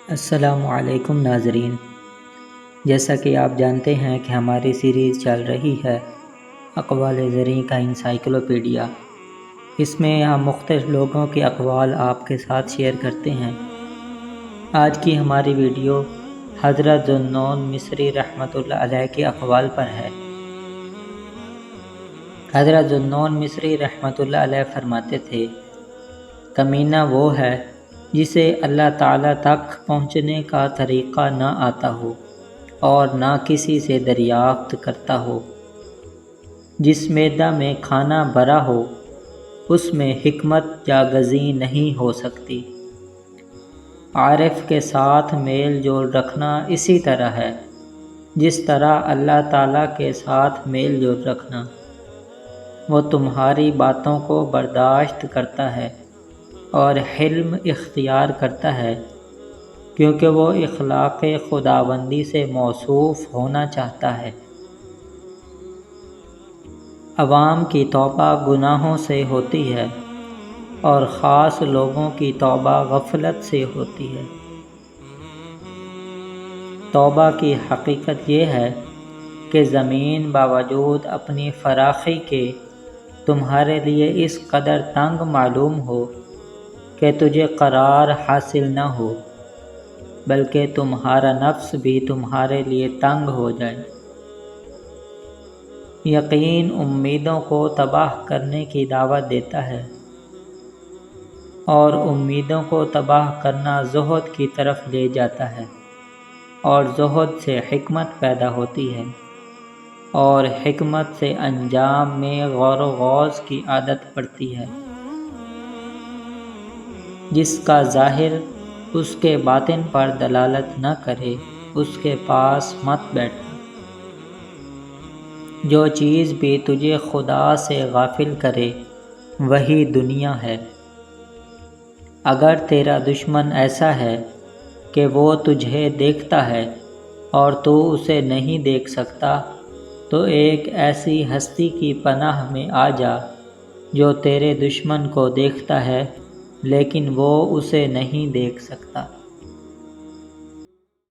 السلام علیکم ناظرین، جیسا کہ آپ جانتے ہیں کہ ہماری سیریز چل رہی ہے اقوال زرعی کا انسائیکلوپیڈیا۔ اس میں ہم مختلف لوگوں کے اقوال آپ کے ساتھ شیئر کرتے ہیں۔ آج کی ہماری ویڈیو حضرت ذوالنون مصری رحمۃ اللہ علیہ کے اقوال پر ہے۔ حضرت ذوالنون مصری رحمۃ اللہ علیہ فرماتے تھے، کمینہ وہ ہے جسے اللہ تعالیٰ تک پہنچنے کا طریقہ نہ آتا ہو اور نہ کسی سے دریافت کرتا ہو۔ جس معدہ میں کھانا بھرا ہو اس میں حکمت جاگزیں نہیں ہو سکتی۔ عارف کے ساتھ میل جول رکھنا اسی طرح ہے جس طرح اللہ تعالیٰ کے ساتھ میل جول رکھنا۔ وہ تمہاری باتوں کو برداشت کرتا ہے اور حلم اختیار کرتا ہے، کیونکہ وہ اخلاق خداوندی سے موصوف ہونا چاہتا ہے۔ عوام کی توبہ گناہوں سے ہوتی ہے اور خاص لوگوں کی توبہ غفلت سے ہوتی ہے۔ توبہ کی حقیقت یہ ہے کہ زمین باوجود اپنی فراخی کے تمہارے لیے اس قدر تنگ معلوم ہو کہ تجھے قرار حاصل نہ ہو، بلکہ تمہارا نفس بھی تمہارے لیے تنگ ہو جائے۔ یقین امیدوں کو تباہ کرنے کی دعوت دیتا ہے، اور امیدوں کو تباہ کرنا زہد کی طرف لے جاتا ہے، اور زہد سے حکمت پیدا ہوتی ہے، اور حکمت سے انجام میں غور و خوض کی عادت پڑتی ہے۔ جس کا ظاہر اس کے باطن پر دلالت نہ کرے اس کے پاس مت بیٹھنا۔ جو چیز بھی تجھے خدا سے غافل کرے وہی دنیا ہے۔ اگر تیرا دشمن ایسا ہے کہ وہ تجھے دیکھتا ہے اور تو اسے نہیں دیکھ سکتا، تو ایک ایسی ہستی کی پناہ میں آ جا جو تیرے دشمن کو دیکھتا ہے لیکن وہ اسے نہیں دیکھ سکتا۔